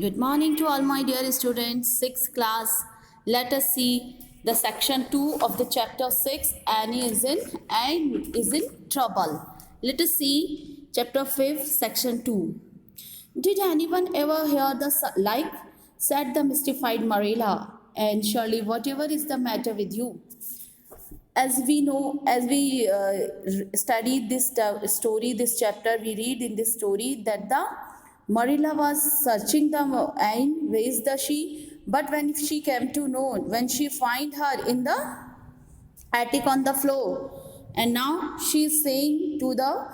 Good morning to all my dear students, 6th class. Let us see the section 2 of the chapter 6. Annie is in trouble. Let us see chapter 5, section 2. Did anyone ever hear the like? Said the mystified Marilla. And surely whatever is the matter with you? As we know, as we studied this story, this chapter, we read in this story that the Marilla was searching the Ain, where is the she? But when she came to know, when she find her in the attic on the floor, and now she is saying to the,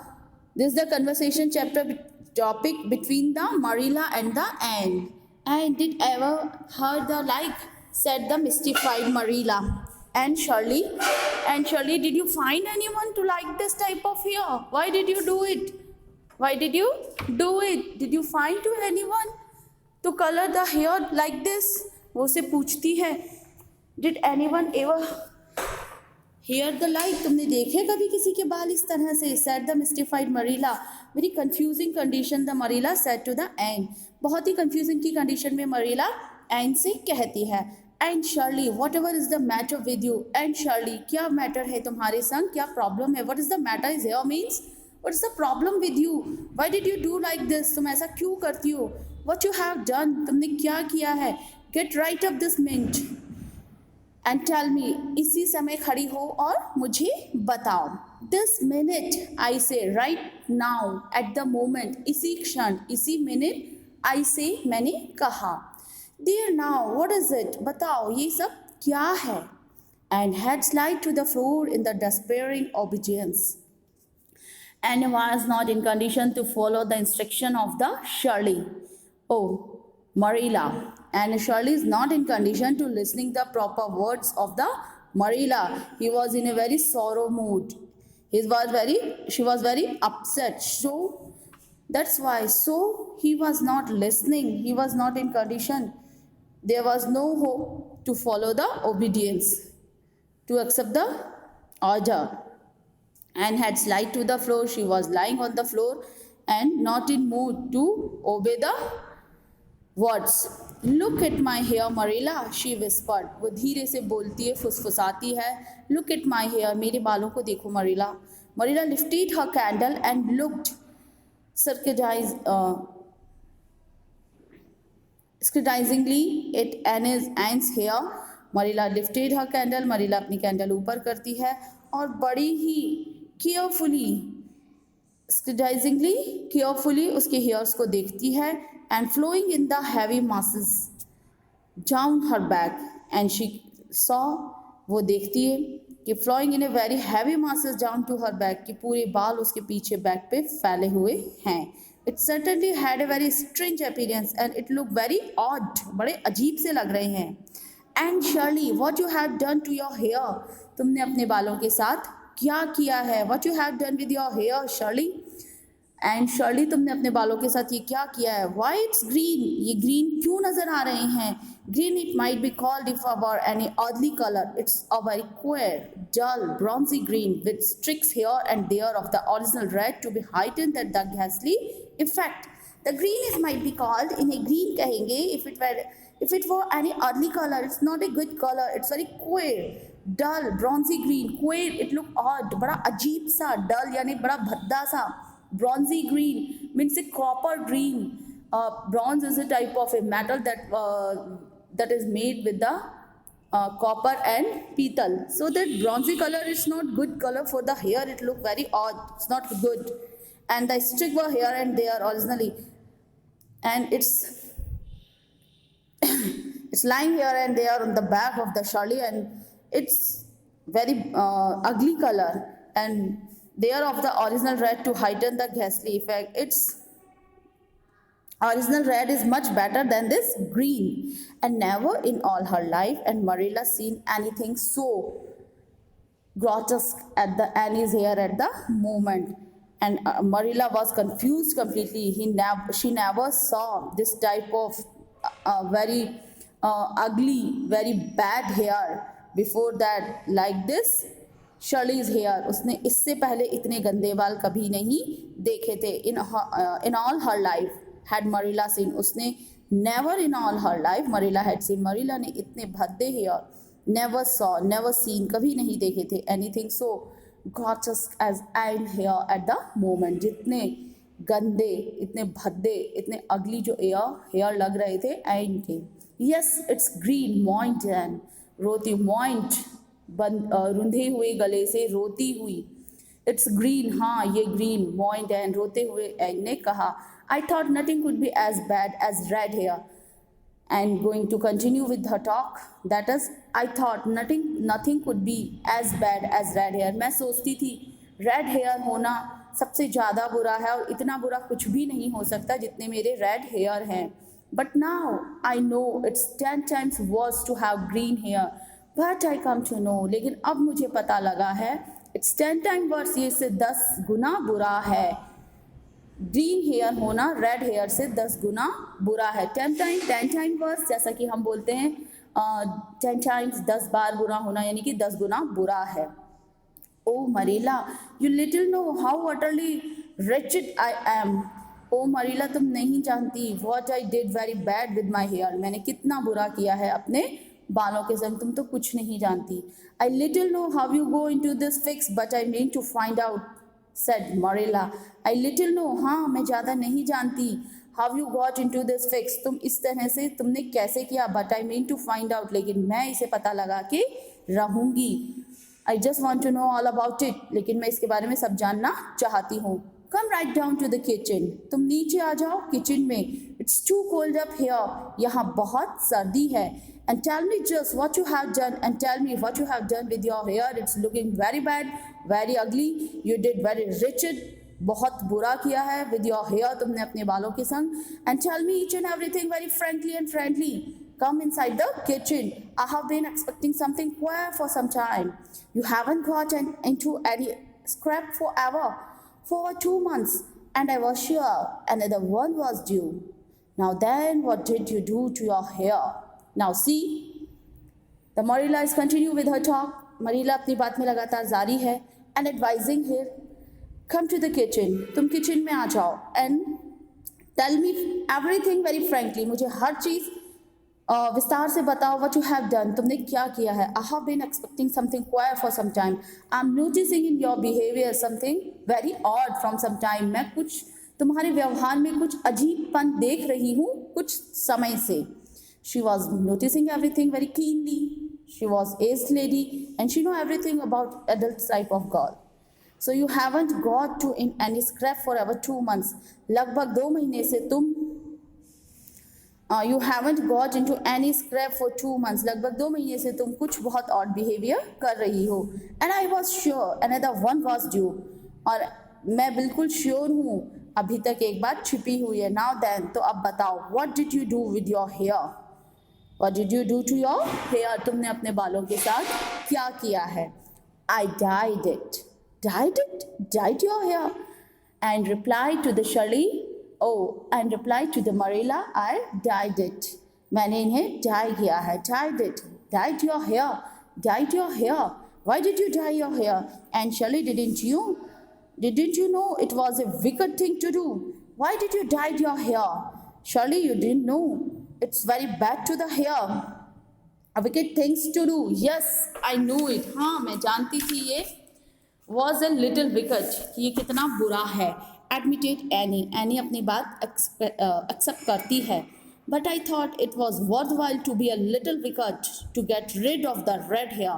this is the conversation chapter topic between the Marilla and the Anne. And did ever heard the like? Said the mystified Marilla. And Shirley, did you find anyone to like this type of hair? Why did you do it? Why did you do it? Did you find to anyone to color the hair like this? वो उसे पूछती है. Did anyone ever hear the like? तुमने देखे कभी किसी के बाल इस तरह से? Said the mystified Marilla. Very confusing condition the Marilla said to the Anne. बहुत ही confusing की condition में Marilla Anne से कहती है. And Shirley, whatever is the matter with you? And Shirley, क्या matter है तुम्हारे संग? क्या problem है? What is the matter is here means? What is the problem with you? Why did you do like this? तुम ऐसा क्यों करती हो? What you have done? तुमने क्या किया है? Get right up this minute and tell me. इसी समय खड़ी हो और मुझे बताओ. This minute, I say, right now, at the moment, इसी क्षण, इसी minute, I say, मैंने कहा. Dear now, what is it? बताओ ये सब क्या है? And had slid to the floor in the despairing obedience. And was not in condition to follow the instruction of the Shirley. Oh, Marilla. And Shirley is not in condition to listening the proper words of the Marilla. He was in a very sorrow mood. She was very upset. So that's why. So he was not listening. He was not in condition. There was no hope to follow the obedience, to accept the order. And had slid to the floor. She was lying on the floor and not in mood to obey the words. Look at my hair, Marilla, she whispered. वो धीरे से बोलती है, फुसफुसाती है. Look at my hair, मेरे बालों को देखो, Marilla. Marilla lifted her candle and looked scrutinizingly at Anne's hair. Marilla lifted her candle. Marilla अपनी कैंडल ऊपर करती है और बड़ी ही carefully उसके hairs को देखती है. And flowing in the heavy masses down her back, and she saw, वो देखती है कि flowing in a very heavy masses down to her back, कि पूरे बाल उसके पीछे बैक पे फैले हुए हैं. It certainly had a very strange appearance and it looked very odd. बड़े अजीब से लग रहे हैं. And Shirley, what you have done to your hair? तुमने अपने बालों के साथ क्या किया है? What you have done with your hair, Shirley? And Shirley, तुमने अपने बालों के साथ ये क्या किया है? Why it's green? ये green क्यों नजर आ रहे हैं? Green it might be called if about any oddly color. It's a very queer, dull, bronzy green with streaks here and there of the original red to be heightened that the ghastly effect. The green is might be called, इन्हें green कहेंगे if it were any oddly color. It's not a good color. It's very queer, dull, bronzy green. Queer, it look odd, बड़ा अजीब सा. Dull यानी बड़ा भद्दा सा. Bronzy green means a copper green. Bronze is a type of a metal that is made with the copper and petal. So that bronzy color is not good color for the hair. It look very odd. It's not good. And the streak were here and there originally, and it's it's lying here and there on the back of the Shirley, and it's very ugly color, and there of the original red to heighten the ghastly effect. Its original red is much better than this green. And never in all her life and Marilla seen anything so grotesque at the Annie's hair at the moment. And Marilla was confused completely. She never saw this type of very ugly, very bad hair before that like this. Shirley's hair, उसने इससे पहले इतने गंदे बाल कभी नहीं देखे थे. In all her life had Marilla seen, उसने Never in all her life, Marilla had seen. Marilla ने इतने भद्दे hair never saw, never seen, कभी नहीं देखे थे anything so gorgeous as Anne hair at the moment. जितने गंदे, इतने भद्दे, इतने अगली जो हेयर लग रहे थे एन के. Yes, it's green, moint and रोती, moint रुंधे हुए गले से रोती हुई. इट्स ग्रीन, हाँ ये ग्रीन, मोइंड एंड रोते हुए एन ने कहा. I thought nothing could be as bad as red hair. And going to continue with her talk, that is I thought nothing could be as bad as red hair. मैं सोचती थी red hair होना सबसे ज़्यादा बुरा है और इतना बुरा कुछ भी नहीं हो सकता जितने मेरे रेड हेयर हैं. But now I know it's 10 times worse to have green hair. But I come to know, लेकिन अब मुझे पता लगा है इट्स 10 times वर्स, ये इससे 10 गुना बुरा है. ग्रीन हेयर होना रेड हेयर से 10 गुना बुरा है. 10 times वर्स, जैसा कि हम बोलते हैं 10 times 10 बार बुरा होना, यानी कि 10 गुना बुरा है. Oh Marilla, you little know how utterly wretched I am. Oh Marilla, तुम नहीं जानती what I did very bad with my hair. मैंने कितना बुरा किया है अपने बालों के संग, तुम तो कुछ नहीं जानती. I little know how you go into this fix but I mean to find out, said Marilla. I little know, हाँ मैं ज़्यादा नहीं जानती. How you got in to this fix, तुम इस तरह से तुमने कैसे किया. But I mean to find out, लेकिन मैं इसे पता लगा के रहूँगी. I just want to know all about it, लेकिन मैं इसके बारे में सब जानना चाहती हूँ. Come right down to the kitchen, तुम नीचे आ जाओ किचन में. It's too cold up here, यहाँ बहुत सर्दी है. And tell me just what you have done, and tell me what you have done with your hair. It's looking very bad, very ugly. You did very wretched, बहुत बुरा किया है with your hair, तुमने अपने बालों के संग. And tell me each and everything very frankly and friendly. Come inside the kitchen. I have been expecting something queer for some time. You haven't gotten into any scrap forever. For 2 months, and I was sure another one was due. Now then, what did you do to your hair? Now see, the Marilla is continue with her talk. Marilla अपनी बात में लगातार जारी है. And advising her, come to the kitchen. तुम kitchen में आ जाओ. And tell me everything very frankly. मुझे हर चीज़ विस्तार से बताओ. व्हाट यू हैव डन, तुमने क्या किया है. I have been expecting something queer for some time. I am noticing in your behaviour something very odd from some time. मैं कुछ तुम्हारे व्यवहार में कुछ अजीबपन देख रही हूँ कुछ समय से. She was noticing everything very keenly. She was aged lady and she know everything about adult type of girl. So you haven't got to in any scrape for ever 2 months. लगभग 2 महीने से तुम you haven't got in to any scrape for 2 months. लगभग 2 महीने से तुम कुछ बहुत ऑड बिहेवियर कर रही हो. And I was sure another one was due, और मैं बिल्कुल श्योर हूँ अभी तक एक बात छिपी हुई है. नाउ देन, तो अब बताओ what did you do with your hair. What did you do to your hair, तुमने अपने बालों के साथ क्या किया है. I dyed it. Dyed it, dyed your hair. And reply to the Shirley, Oh, and replied to the Marilla, I dyed it. मैंने इन्हें dye किया है. Dyed it. Dyed your hair. Dyed your hair. Why did you dye your hair? And Shirley, didn't you know it was a wicked thing to do? Why did you dye your hair? Shirley, you didn't know. It's very bad to the hair. A wicked things to do. Yes, I knew it. हाँ, मैं जानती थी ये was a little wicked, कि ये कितना बुरा है. Admitted Annie. Annie अपनी बात एक्सेप्ट करती है. But I thought it was worthwhile to be a little wicked to get rid of the red hair.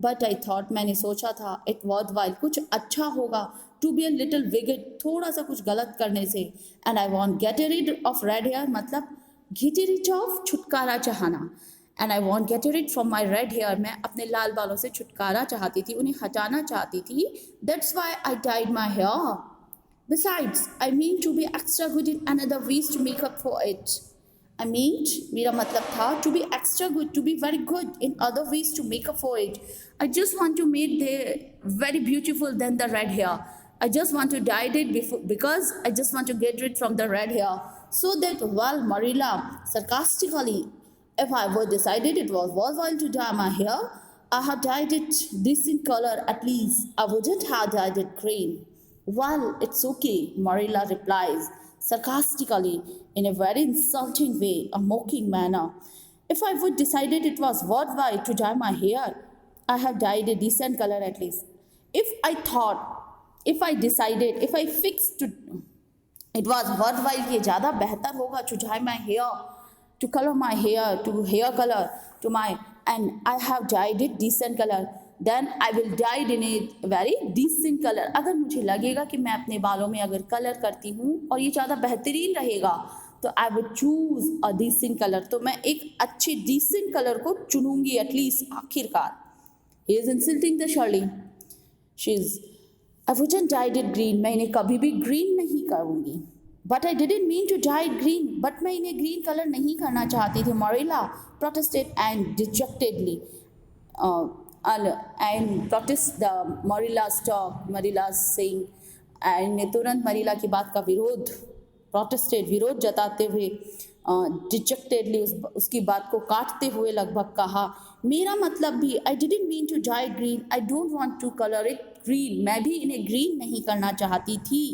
But I thought, मैंने सोचा था, it worthwhile, कुछ अच्छा होगा, to be a little wicked, थोड़ा सा कुछ गलत करने से. And I want get rid of red hair, मतलब get rid of, छुटकारा चाहना. And I want get rid from my red hair, मैं अपने लाल बालों से छुटकारा चाहती थी, उन्हें हटाना चाहती थी. That's why I dyed my hair. Besides, I mean to be extra good in another ways to make up for it. I mean, मेरा मतलब था to be extra good, to be very good in other ways to make up for it. I just want to make them very beautiful than the red hair. I just want to dye it because I just want to get rid from the red hair. So that while Marilla sarcastically, if I were decided it was worthwhile to dye my hair, I have dyed it decent color at least. I wouldn't have dyed it green. Well, it's okay, Marilla replies. sarcastically, in a very insulting way, a mocking manner. If I would decided it was worthwhile to dye my hair, I have dyed a decent color at least. If I thought, if I decided, if I fixed to, it was worthwhile कि ज़्यादा बेहतर होगा to dye my hair, to color my hair, to hair color, to my, and I have dyed it decent color, then I will dye it in a very decent color. अगर मुझे लगेगा कि मैं अपने बालों में अगर कलर करती हूँ और ये ज़्यादा बेहतरीन रहेगा तो I would choose a decent colour, तो मैं एक अच्छे डिसेंट कलर को चुनूंगी एटलीस्ट आखिरकार. He is insulting the Shirley. She is, I wouldn't dyed it green, मैं इन्हें कभी भी ग्रीन नहीं करूंगी. But I didn't mean to dye green, बट मैं इन्हें ग्रीन कलर नहीं करना चाहती थी. Marilla protested and dejectedly and protest the Marilla stop, Marilla Singh, and तुरंत मरीला की बात का विरोध, प्रोटेस्टेड विरोध जताते हुए, डिजेक्टेडली उसकी बात को काटते हुए लगभग कहा, मेरा मतलब भी, I didn't mean to dye green, I don't want to colour it green, मैं भी इन्हें ग्रीन नहीं करना चाहती थी.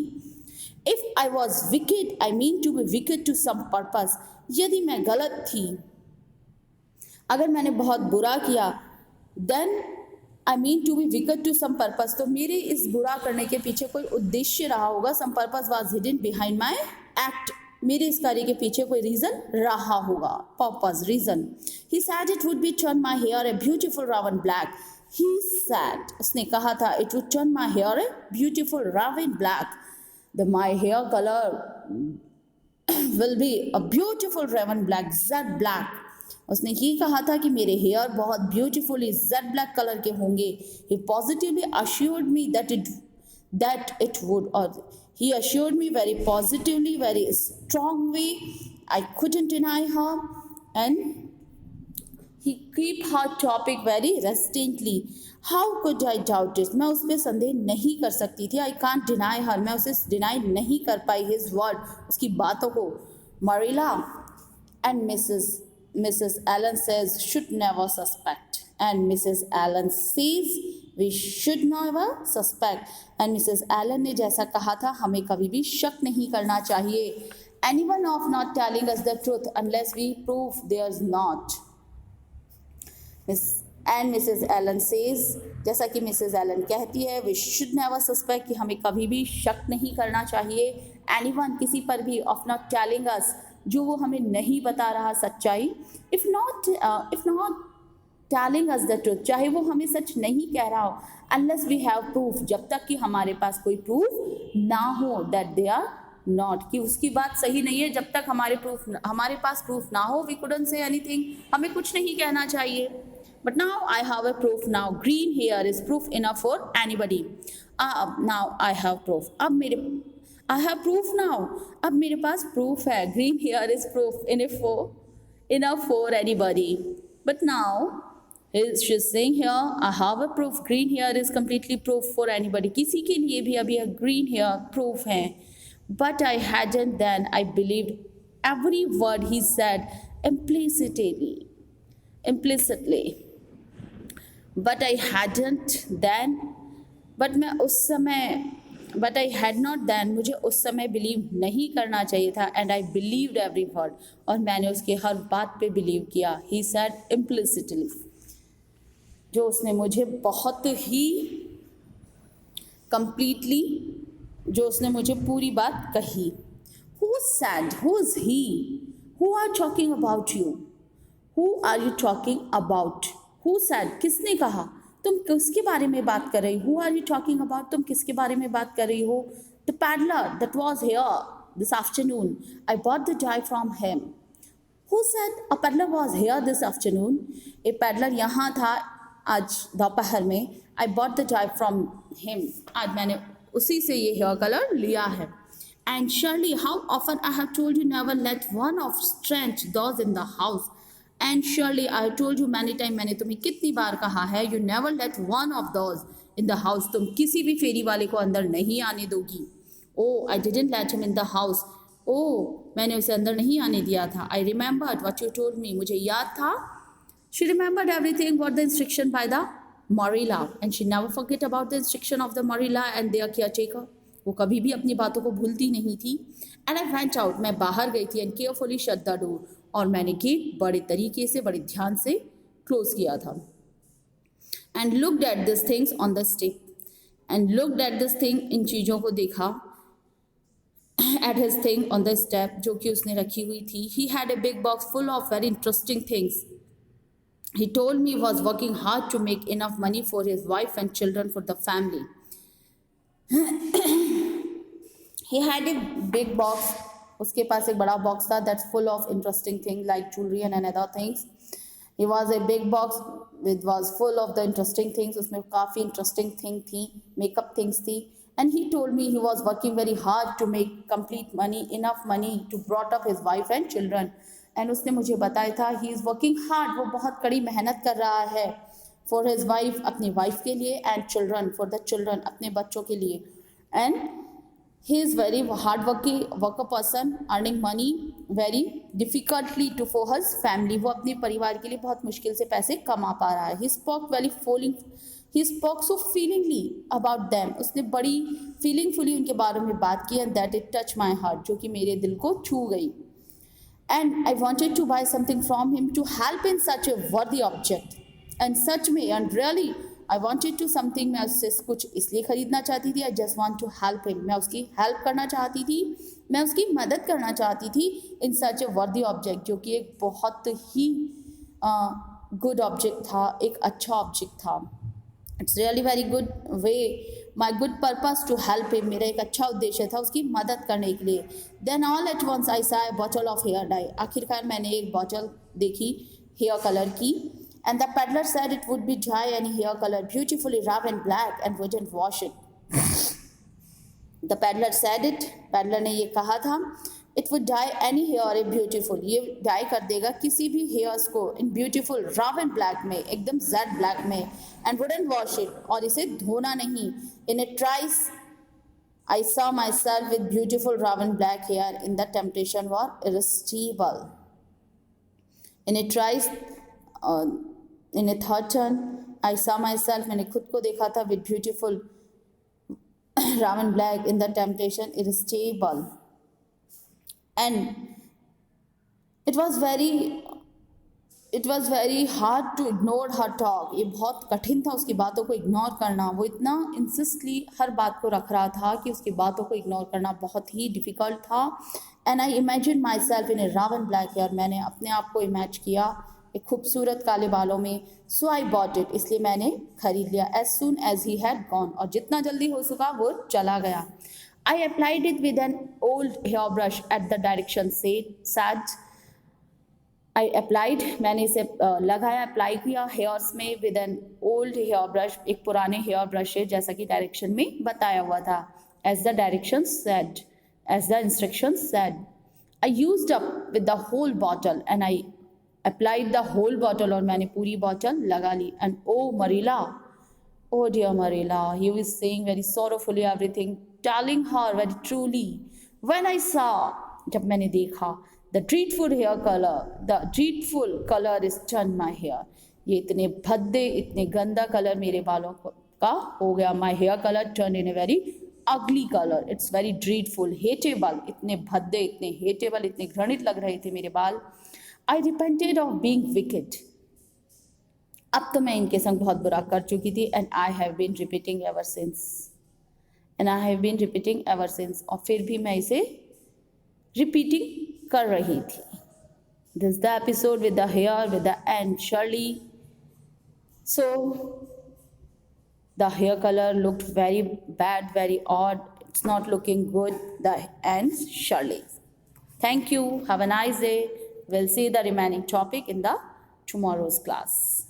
If I was wicked, I mean to be wicked to some purpose, यदि मैं गलत थी, अगर मैंने बहुत बुरा किया, then I mean to be wicked to some purpose, तो मेरे इस बुरा करने के पीछे कोई उद्देश्य रहा होगा. Some purpose was hidden behind my act, मेरे इस कार्य के पीछे कोई रीजन रहा होगा. Purpose, reason. He said it would be turn my hair a beautiful raven black. He said, उसने कहा था, it would turn my hair a beautiful raven black, the my hair colour will be a beautiful raven black, jet black. उसने ये कहा था कि मेरे hair बहुत ब्यूटीफुली जेड ब्लैक कलर के होंगे. He positively assured me that it would, और he assured me very positively, very strong way. I couldn't deny her, and he keep her topic very restrainedly. How could I doubt it? मैं उस पर संदेह नहीं कर सकती थी. I can't deny her, मैं उसे डिनाई नहीं कर पाई his word, उसकी बातों को. Marilla and Mrs. Allen says should never suspect, and Mrs. Allen says we should never suspect, and Mrs. Allen ने जैसा कहा था, हमें कभी भी शक नहीं करना चाहिए. Anyone of not telling us the truth unless we prove there's not. And Mrs. Allen says, जैसा कि Mrs. Allen कहती है, we should never suspect, कि हमें कभी भी शक नहीं करना चाहिए. Anyone, किसी पर भी, of not telling us, जो वो हमें नहीं बता रहा सच्चाई. If not telling us the truth, चाहे वो हमें सच नहीं कह रहा हो, unless we have proof, जब तक कि हमारे पास कोई प्रूफ ना हो that they are not, कि उसकी बात सही नहीं है, जब तक हमारे पास प्रूफ ना हो, we couldn't say anything, हमें कुछ नहीं कहना चाहिए. But now I have a proof now. Green hair is proof enough for anybody. Now I have proof. I have proof now. अब मेरे पास proof है. Green hair is proof enough for anybody. But now she's saying here, I have a proof. Green hair is completely proof for anybody. किसी के लिए भी अभी green hair proof है. But I hadn't then. I believed every word he said implicitly. But I hadn't then. But I had not then. मुझे उस समय believe नहीं करना चाहिए था. And I believed every word. और मैंने उसके हर बात पे बिलीव किया. He said implicitly. जो उसने मुझे बहुत ही completely, जो उसने मुझे पूरी बात कही. Who said? Who is he? Who are talking about you? Who are you talking about? Who said? किसने कहा? तुम किसके बारे में बात कर रही हो? Who are you talking about? तुम किसके बारे में बात कर रही हो? The peddler that was here this afternoon. I bought the dye from him. Who said a peddler was here this afternoon? एक peddler यहाँ था आज दोपहर में. I bought the dye from him. आज मैंने उसी से ये हेयर कलर लिया है. And surely how often I have told you never let one of strange those in the house. And surely I told you many times, मैंने तुम्हें कितनी बार कहा है, you never let one of those in the house, तुम किसी भी फेरी वाले को अंदर नहीं आने दोगी. Oh, I didn't let him in the house. Oh, मैंने उसे अंदर नहीं आने दिया था. I remembered what you told me, मुझे याद था. She remembered everything, what the instruction by the Marilla, and she never forget about the instruction of the Marilla and their caretaker. वो कभी भी अपनी बातों को भूलती नहीं थी. एंड आई वेंट आउट, मैं बाहर गई थी. And carefully shut the door, और मैंने गेट बड़े तरीके से, बड़े ध्यान से क्लोज किया था. And looked at this things on the step, and looked at this thing, इन चीज़ों को देखा, at his thing on the step, जो कि उसने रखी हुई थी. He had a big box full of very interesting things. He told me he was working hard to make enough money for his wife and children, for the family. He had a big box. उसके पास एक बड़ा box था, that's full of interesting things like jewelry and other things. He was a big box which was full of the interesting things. उसमें काफ़ी interesting thing थी, makeup things थी. And he told me he was working very hard to make complete money, enough money to brought up his wife and children. And उसने मुझे बताया था he is working hard, वो बहुत कड़ी मेहनत कर रहा है, फॉर हिज वाइफ, अपनी वाइफ के लिए, and children, for the children, अपने बच्चों के लिए. And he is very hard worker person, earning money very difficultly to for his family. वो अपने परिवार के लिए बहुत मुश्किल से पैसे कमा पा रहा है. He spoke so feelingly about them, उसने बड़ी फीलिंगफुली उनके बारे में बात की. And that it touch my heart, जो कि मेरे दिल को छू गई. And I wanted to buy something from him to help in such a worthy object. And such में, and really I wanted to something, मैं उससे कुछ इसलिए ख़रीदना चाहती थी. I just want to help him, मैं उसकी हेल्प करना चाहती थी, मैं उसकी मदद करना चाहती थी. in such a worthy object, जो कि एक बहुत ही गुड ऑब्जेक्ट था, एक अच्छा ऑब्जेक्ट था. It's really very good way, my good purpose to help him, मेरा एक अच्छा उद्देश्य था उसकी मदद करने के लिए. Then all at once I saw a bottle of hair dye, आखिरकार मैंने एक बॉटल देखी हेयर कलर की. And the peddler said it would be dry any hair colour beautifully rough and black and wouldn't wash it. The peddler said it, peddler ने ये कहा था, it would dye any hair a beautiful, ये dye कर देगा किसी भी hairs को in beautiful rough and black में, एकदम जेड ब्लैक में. एंड वुडंट वॉश इट, और इसे धोना नहीं. In a trice I saw myself with beautiful rough and black hair in the temptation were irresistible. In a trice, in a third turn, I saw myself, मैंने खुद को देखा था, with beautiful rough and black in the temptation irresistible. And it was very hard to ignore her talk. ये बहुत कठिन था उसकी बातों को इग्नोर करना. वो इतना इंसिस्टली हर बात को रख रहा था कि उसकी बातों को इग्नोर करना बहुत ही डिफ़िकल्ट था. And I imagine myself in a rough and black hair, मैंने अपने आप को इमेज किया एक खूबसूरत काले बालों में. सो आई बॉट इट, इसलिए मैंने खरीद लिया. As soon as he had gone, और जितना जल्दी हो सका वो चला गया. I applied it with an old hairbrush at the direction said. I applied, मैंने इसे लगाया, अप्लाई किया हेयर्स में with an old hairbrush, एक पुराने हेयर ब्रश है जैसा कि डायरेक्शन में बताया हुआ था. As the directions said, as the instructions said. I used up with the whole bottle and I applied the whole bottle, और मैंने पूरी बॉटल लगा ली. And oh Marilla, oh dear Marilla, he was saying very sorrowfully everything, telling her very truly. When I saw, जब मैंने देखा, the dreadful color is turned my hair, ये इतने भद्दे, इतने गंदा कलर मेरे बालों का हो गया. my hair color turned in a very ugly color. it's very dreadful, hateable, इतने भद्दे, इतने hateable, इतने घृणित लग रहे थे मेरे बाल. I repented of being wicked, अब तो मैं इनके संग बहुत बुरा कर चुकी थी. And I have been repeating ever since, और फिर भी मैं इसे रिपीटिंग कर रही थी. This the episode with the hair with the Anne Shirley. So the hair colour looked very bad, very odd. It's not looking good, the Anne Shirley. Thank you, have a nice day. Will see the remaining topic in the tomorrow's class.